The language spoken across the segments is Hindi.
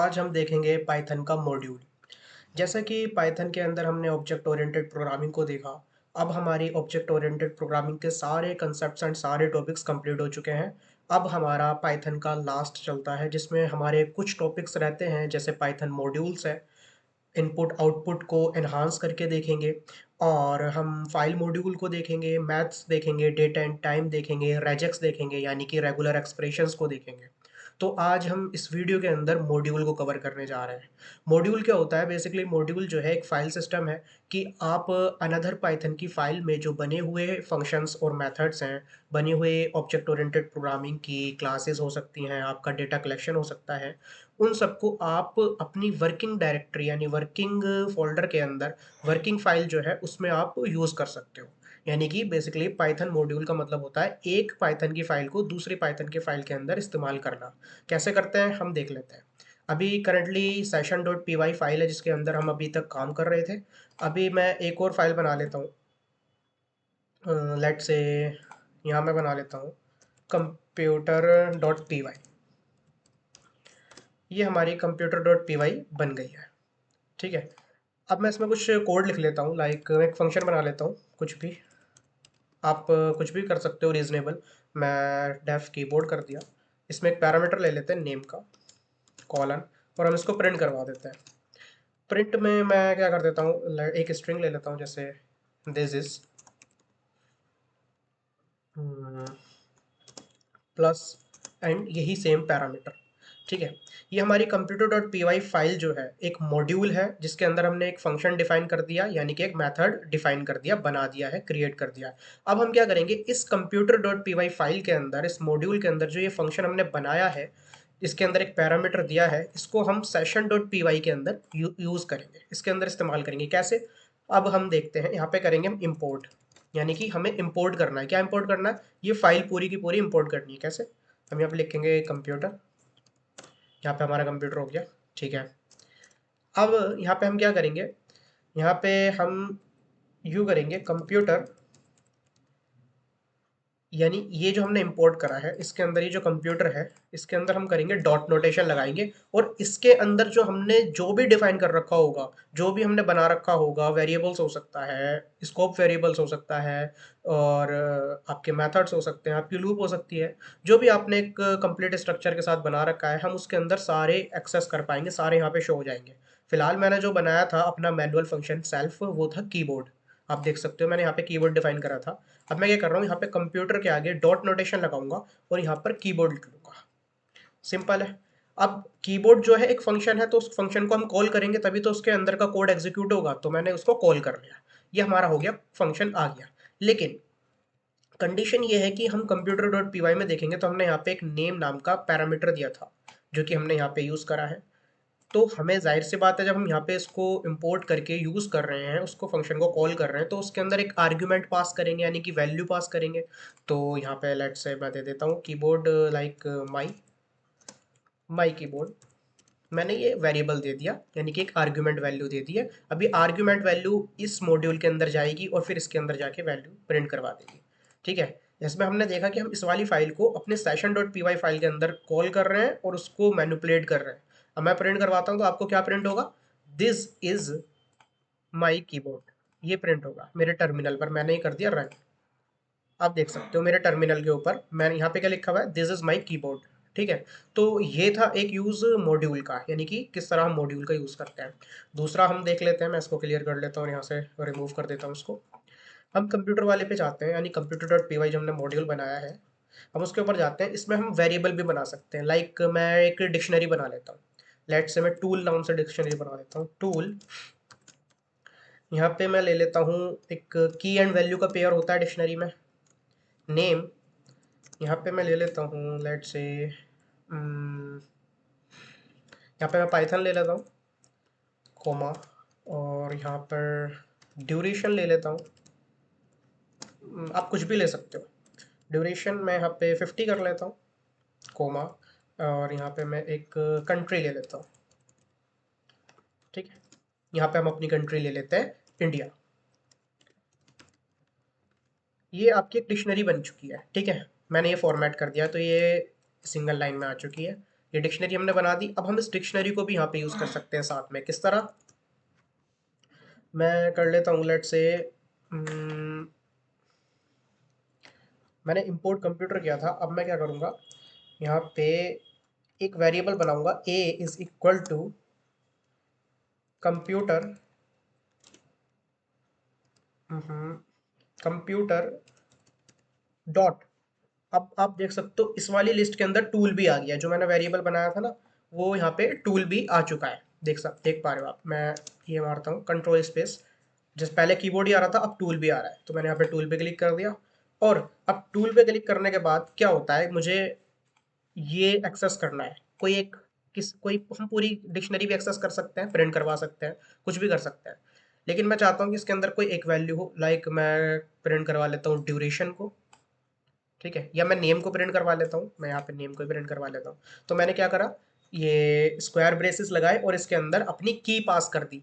आज हम देखेंगे पाइथन का मॉड्यूल। जैसा कि पाइथन के अंदर हमने ऑब्जेक्ट ओरिएंटेड प्रोग्रामिंग को देखा। अब हमारी ऑब्जेक्ट ओरिएंटेड प्रोग्रामिंग के सारे कंसेप्ट्स एंड सारे टॉपिक्स कंप्लीट हो चुके हैं। अब हमारा पाइथन का लास्ट चलता है जिसमें हमारे कुछ टॉपिक्स रहते हैं, जैसे पाइथन मॉड्यूल्स है। इनपुट आउटपुट को एनहांस करके देखेंगे, और हम फाइल मॉड्यूल को देखेंगे, मैथ्स देखेंगे, डेट एंड टाइम देखेंगे, रेजेक्स देखेंगे यानी कि रेगुलर एक्सप्रेशंस को देखेंगे। तो आज हम इस वीडियो के अंदर मॉड्यूल को कवर करने जा रहे हैं। मॉड्यूल क्या होता है? बेसिकली मॉड्यूल जो है एक फाइल सिस्टम है कि आप अनदर पाइथन की फाइल में जो बने हुए फंक्शंस और मेथड्स हैं, बने हुए ऑब्जेक्ट ओरिएंटेड प्रोग्रामिंग की क्लासेस हो सकती हैं, आपका डेटा कलेक्शन हो सकता है, उन सबको आप अपनी वर्किंग डायरेक्टरी यानी वर्किंग फ़ोल्डर के अंदर वर्किंग फ़ाइल जो है उसमें आप यूज़ कर सकते हो। यानी कि बेसिकली पाइथन मॉड्यूल का मतलब होता है एक पाइथन की फ़ाइल को दूसरी पाइथन की फ़ाइल के अंदर इस्तेमाल करना। कैसे करते हैं हम देख लेते हैं। अभी currently session dot P Y file है जिसके अंदर हम अभी तक काम कर रहे थे। अभी मैं एक और फ़ाइल बना लेता हूँ। लेट्स से यहाँ मैं बना लेता हूँ कंप्यूटर डॉट पी वाई। ये हमारी कंप्यूटर डॉट पी वाई बन गई है। ठीक है। अब मैं इसमें कुछ कोड लिख लेता हूँ, लाइक मैं एक फंक्शन बना लेता हूँ कुछ भी। आप कुछ भी कर सकते हो रीजनेबल। मैं डेफ कीबोर्ड कर दिया। इसमें एक पैरामीटर ले लेते हैं नेम का, कॉलन, और हम इसको प्रिंट करवा देते हैं। प्रिंट में मैं क्या कर देता हूँ, एक स्ट्रिंग ले लेता हूँ, जैसे दिस इज प्लस एंड यही सेम पैरामीटर। ठीक है। ये हमारी computer dot P Y file जो है एक मॉड्यूल है जिसके अंदर हमने एक फंक्शन डिफाइन कर दिया, यानी कि एक मेथड डिफाइन कर दिया, बना दिया है, क्रिएट कर दिया है। अब हम क्या करेंगे, इस computer dot P Y file के अंदर, इस मॉड्यूल के अंदर जो ये फंक्शन हमने बनाया है, इसके अंदर एक पैरामीटर दिया है, इसको हम सेशन डॉट पी वाई के अंदर यूज़ करेंगे, इसके अंदर इस्तेमाल करेंगे। कैसे? अब हम देखते हैं। यहाँ पे करेंगे हम इम्पोर्ट, यानी कि हमें इंपोर्ट करना है। क्या इंपोर्ट करना है? ये फाइल पूरी की पूरी इंपोर्ट करनी है। कैसे? हम यहाँ पे लिखेंगे कंप्यूटर, यहाँ पे हमारा कंप्यूटर हो गया। ठीक है। अब यहाँ पे हम क्या करेंगे, यहाँ पे हम यू करेंगे कंप्यूटर, यानी ये जो हमने इंपोर्ट करा है इसके अंदर ये जो कंप्यूटर है इसके अंदर हम करेंगे डॉट नोटेशन लगाएंगे, और इसके अंदर जो हमने जो भी डिफाइन कर रखा होगा, जो भी हमने बना रखा होगा, वेरिएबल्स हो सकता है, स्कोप वेरिएबल्स हो सकता है, और आपके मेथड्स हो सकते हैं, आपकी लूप हो सकती है, जो भी आपने एक कंप्लीट स्ट्रक्चर के साथ बना रखा है, हम उसके अंदर सारे एक्सेस कर पाएंगे, सारे यहाँ पे शो हो जाएंगे। फिलहाल मैंने जो बनाया था अपना मैनुअल फंक्शन सेल्फ, वो था कीबोर्ड। आप देख सकते हो मैंने यहाँ पे कीबोर्ड डिफाइन करा था। अब मैं क्या कर रहा हूँ, यहाँ पे कंप्यूटर के आगे डॉट नोटेशन लगाऊंगा और यहाँ पर कीबोर्ड लिख लूंगा। सिंपल है। अब कीबोर्ड जो है एक फंक्शन है, तो उस फंक्शन को हम कॉल करेंगे तभी तो उसके अंदर का कोड एग्जीक्यूट होगा, तो मैंने उसको कॉल कर लिया। ये हमारा हो गया, फंक्शन आ गया। लेकिन कंडीशन ये है कि हम कंप्यूटर डॉट पी वाई में देखेंगे तो हमने यहाँ पे एक नेम नाम का पैरामीटर दिया था, जो कि हमने यहाँ पे यूज़ करा है। तो हमें जाहिर सी बात है, जब हम यहाँ पे इसको इंपोर्ट करके यूज़ कर रहे हैं, उसको फंक्शन को कॉल कर रहे हैं, तो उसके अंदर एक आर्ग्यूमेंट पास करेंगे, यानी कि वैल्यू पास करेंगे। तो यहाँ पे लेट्स से मैं दे देता हूँ keyboard, like my my keyboard. मैंने ये वेरिएबल दे दिया, यानी कि एक आर्ग्यूमेंट वैल्यू दे दी है। अभी आर्ग्यूमेंट वैल्यू इस मॉड्यूल के अंदर जाएगी और फिर इसके अंदर जाके वैल्यू प्रिंट करवा देगी। ठीक है। इसमें हमने देखा कि हम इस वाली फाइल को अपने session dot P Y file के अंदर कॉल कर रहे हैं और उसको मैनिपुलेट कर रहे हैं। अब मैं प्रिंट करवाता हूँ तो आपको क्या प्रिंट होगा, दिस इज माई कीबोर्ड। ये प्रिंट होगा मेरे टर्मिनल पर। मैंने ये कर दिया रन। आप देख सकते हो मेरे टर्मिनल के ऊपर मैंने यहाँ पे क्या लिखा हुआ है, दिस इज माई कीबोर्ड। ठीक है। तो ये था एक यूज मॉड्यूल का, यानी कि किस तरह हम मॉड्यूल का यूज करते हैं। दूसरा हम देख लेते हैं, मैं इसको क्लियर कर लेता हूँ, यहाँ से रिमूव कर देता हूँ इसको। हम कंप्यूटर वाले पे जाते हैं, यानी कंप्यूटर डॉट पी वाई जो हमने मॉड्यूल बनाया है, हम उसके ऊपर जाते हैं। इसमें हम वेरिएबल भी बना सकते हैं, लाइक मैं एक डिक्शनरी बना लेता हूँ। लेट से मैं टूल नाम से डिक्शनरी बना लेता हूँ, टूल। यहाँ पे मैं ले लेता हूँ एक की एंड वैल्यू का पेयर होता है डिक्शनरी में, नेम। यहाँ पे मैं ले लेता हूँ लेट से, यहाँ पे मैं पाइथन ले लेता हूँ, कोमा, और यहाँ पर ड्यूरेशन ले लेता हूँ। आप कुछ भी ले सकते हो। ड्यूरेशन मैं यहाँ पे 50 कर लेता हूँ, कोमा, और यहाँ पे मैं एक कंट्री ले लेता हूँ। ठीक है। यहाँ पे हम अपनी कंट्री ले लेते हैं इंडिया। ये आपकी एक डिक्शनरी बन चुकी है। ठीक है। मैंने ये फॉर्मेट कर दिया तो ये सिंगल लाइन में आ चुकी है। ये डिक्शनरी हमने बना दी। अब हम इस डिक्शनरी को भी यहाँ पे यूज़ कर सकते हैं साथ में। किस तरह? मैं कर लेता हूँ, लेट्स से मैंने इंपोर्ट कंप्यूटर किया था। अब मैं क्या करूँगा, यहाँ पे एक वेरिएबल बनाऊंगा, a is equal to computer, computer dot. अब आप देख सकते हो इस वाली लिस्ट के अंदर टूल भी आ गया, जो मैंने वेरिएबल बनाया था ना, वो यहाँ पे टूल भी आ चुका है। देख पा रहे हो आप। मैं ये मारता हूँ कंट्रोल स्पेस, जिस पहले कीबोर्ड ही आ रहा था, अब टूल भी आ रहा है। तो मैंने यहाँ पे टूल पे क्लिक कर दिया, और अब टूल पे क्लिक करने के बाद क्या होता है, मुझे ये एक्सेस करना है। कोई हम पूरी डिक्शनरी भी एक्सेस कर सकते हैं, प्रिंट करवा सकते हैं, कुछ भी कर सकते हैं। लेकिन मैं चाहता हूँ कि इसके अंदर कोई एक वैल्यू हो। लाइक मैं प्रिंट करवा लेता हूँ ड्यूरेशन को, ठीक है, या मैं नेम को प्रिंट करवा लेता हूँ। मैं यहाँ पे नेम को ही प्रिंट करवा लेता हूँ। तो मैंने क्या करा, ये स्क्वायर ब्रेसेस लगाए और इसके अंदर अपनी की पास कर दी।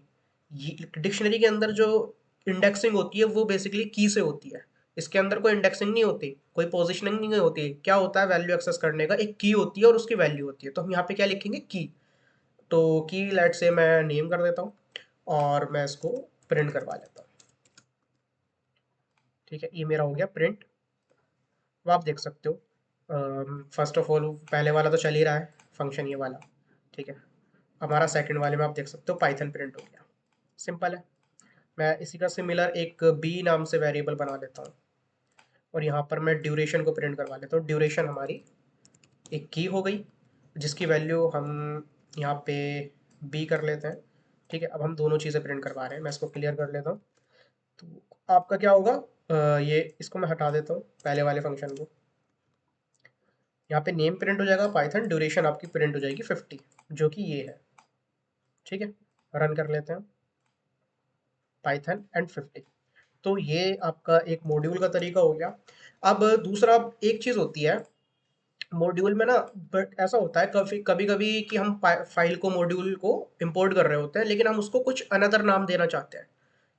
डिक्शनरी के अंदर जो इंडेक्सिंग होती है वो बेसिकली की से होती है। इसके अंदर कोई इंडेक्सिंग नहीं होती, कोई पोजिशनिंग नहीं होती। क्या होता है, वैल्यू एक्सेस करने का एक की होती है और उसकी वैल्यू होती है। तो हम यहाँ पे क्या लिखेंगे, की। तो की लेट से मैं नेम कर देता हूँ और मैं इसको प्रिंट करवा लेता हूँ। ठीक है, ये मेरा हो गया प्रिंट। अब आप देख सकते हो, फर्स्ट ऑफ ऑल पहले वाला तो चल ही रहा है फंक्शन, ये वाला। ठीक है, हमारा सेकंड वाले में आप देख सकते हो पाइथन प्रिंट हो गया। सिंपल है। मैं इसी का सिमिलर एक बी नाम से वेरिएबल बना लेता हूँ, और यहाँ पर मैं ड्यूरेशन को प्रिंट करवा लेता हूँ। ड्यूरेशन हमारी एक की हो गई, जिसकी वैल्यू हम यहाँ पे बी कर लेते हैं। ठीक है, अब हम दोनों चीज़ें प्रिंट करवा रहे हैं। मैं इसको क्लियर कर लेता हूँ। तो आपका क्या होगा, ये इसको मैं हटा देता हूँ पहले वाले फंक्शन को। यहाँ पे नेम प्रिंट हो जाएगा पाइथन, ड्यूरेशन आपकी प्रिंट हो जाएगी 50, जो कि ये है। ठीक है, रन कर लेते हैं पाइथन एंड 50। तो ये आपका एक मॉड्यूल का तरीका हो गया। अब दूसरा एक चीज़ होती है मॉड्यूल में ना, बट ऐसा होता है कभी कभी कि हम फाइल को, मॉड्यूल को इंपोर्ट कर रहे होते हैं, लेकिन हम उसको कुछ अनदर नाम देना चाहते हैं,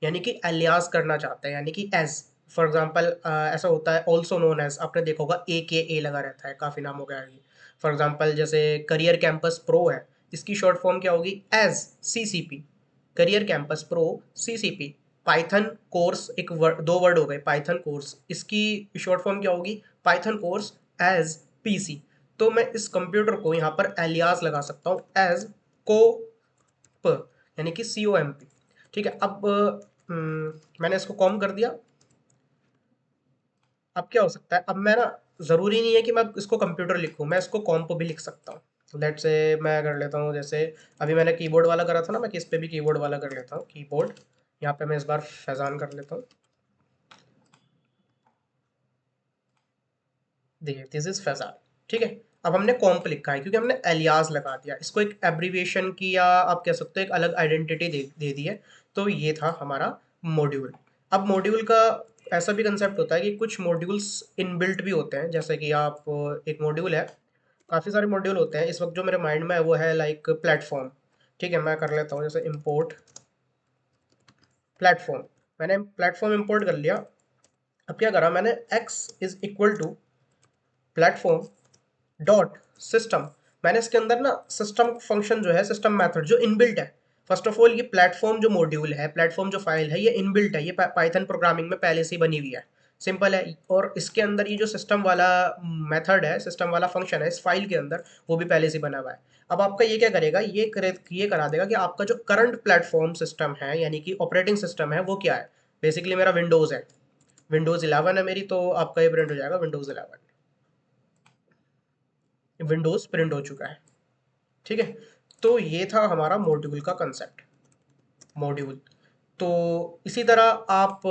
यानी कि एलियास करना चाहते हैं, यानी कि एज फॉर एग्जांपल ऐसा होता है ऑल्सो नोन एज। आपने देखा होगा ए लगा रहता है, काफ़ी नाम हो गया है। फॉर एग्जांपल जैसे करियर कैंपस प्रो है, इसकी शॉर्ट फॉर्म क्या होगी, as CCP। Career campus pro CCP। Python course, दो वर्ड हो गए, पाइथन कोर्स, इसकी शॉर्ट फॉर्म क्या होगी, पाइथन कोर्स एज PC। तो मैं इस कंप्यूटर को यहाँ पर एलियास लगा सकता हूँ एज को, यानी कि COMP। ठीक है, अब मैंने इसको कॉम कर दिया। अब क्या हो सकता है, अब मैं ना, ज़रूरी नहीं है कि मैं इसको कंप्यूटर लिखूँ, मैं इसको कॉम पे भी लिख सकता हूँ। लेट से मैं कर लेता हूँ, जैसे अभी मैंने कीबोर्ड वाला करा था ना, मैं किस पे भी कीबोर्ड वाला कर लेता हूँ, कीबोर्ड। यहाँ पे मैं इस बार फैजान कर लेता हूँ। देखिए, दिस इज फैजान। ठीक है, अब हमने कॉम्प लिखा है क्योंकि हमने एलियास लगा दिया, इसको एक एब्रीविएशन की, या आप कह सकते हो एक अलग आइडेंटिटी दे दी है। तो ये था हमारा मॉड्यूल। अब मॉड्यूल का ऐसा भी कंसेप्ट होता है कि कुछ मॉड्यूल्स इनबिल्ट भी होते हैं, जैसे कि आप, एक मॉड्यूल है, काफ़ी सारे मॉड्यूल होते हैं। इस वक्त जो मेरे माइंड में है वो है लाइक प्लेटफॉर्म। ठीक है, मैं कर लेता हूँ जैसे इम्पोर्ट प्लेटफॉर्म। मैंने प्लेटफॉर्म इम्पोर्ट कर लिया। अब क्या करा मैंने, x is equal to platform dot system. मैंने इसके अंदर ना सिस्टम फंक्शन जो है, सिस्टम मेथड जो इनबिल्ट है। फर्स्ट ऑफ ऑल ये प्लेटफॉर्म जो मॉड्यूल है, प्लेटफॉर्म जो फाइल है, ये इनबिल्ट है, ये पाइथन प्रोग्रामिंग में पहले से ही बनी हुई है। सिंपल है। और इसके अंदर ये जो सिस्टम वाला मेथड है, सिस्टम वाला फंक्शन है इस फाइल के अंदर, वो भी पहले से बना हुआ है। अब आपका ये क्या करेगा, ये करा देगा कि आपका जो करंट प्लेटफॉर्म सिस्टम है, यानी कि ऑपरेटिंग सिस्टम है, वो क्या है। बेसिकली मेरा विंडोज़ है, विंडोज़ 11 है मेरी, तो आपका ये प्रिंट हो जाएगा विंडोज़ 11। विंडोज़ प्रिंट हो चुका है। ठीक है, तो ये था हमारा मॉड्यूल का कंसेप्ट। मॉड्यूल, तो इसी तरह आप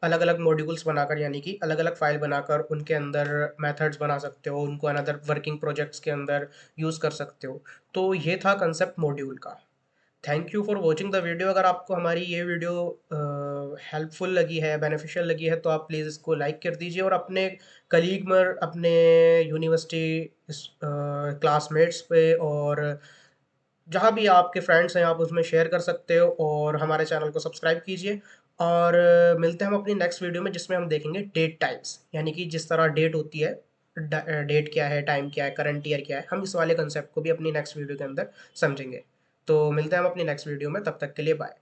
अलग अलग मॉड्यूल्स बनाकर, यानी कि अलग अलग फाइल बनाकर उनके अंदर मेथड्स बना सकते हो, उनको अनदर वर्किंग प्रोजेक्ट्स के अंदर यूज़ कर सकते हो। तो ये था कंसेप्ट मॉड्यूल का। Thank you for watching the video. अगर आपको हमारी ये वीडियो हेल्पफुल लगी है, बेनिफिशियल लगी है, तो आप प्लीज़ इसको लाइक कर दीजिए, और अपने कलीग में, अपने यूनिवर्सिटी क्लासमेट्स पे, और जहाँ भी आपके फ्रेंड्स हैं आप उसमें शेयर कर सकते हो, और हमारे चैनल को सब्सक्राइब कीजिए। और मिलते हैं हम अपनी नेक्स्ट वीडियो में, जिसमें हम देखेंगे डेट टाइप्स, यानी कि जिस तरह डेट होती है डेट क्या है, टाइम क्या है, करंट ईयर क्या है, हम इस वाले कंसेप्ट को भी अपनी नेक्स्ट वीडियो के अंदर समझेंगे। तो मिलते हैं हम अपनी नेक्स्ट वीडियो में, तब तक के लिए बाय।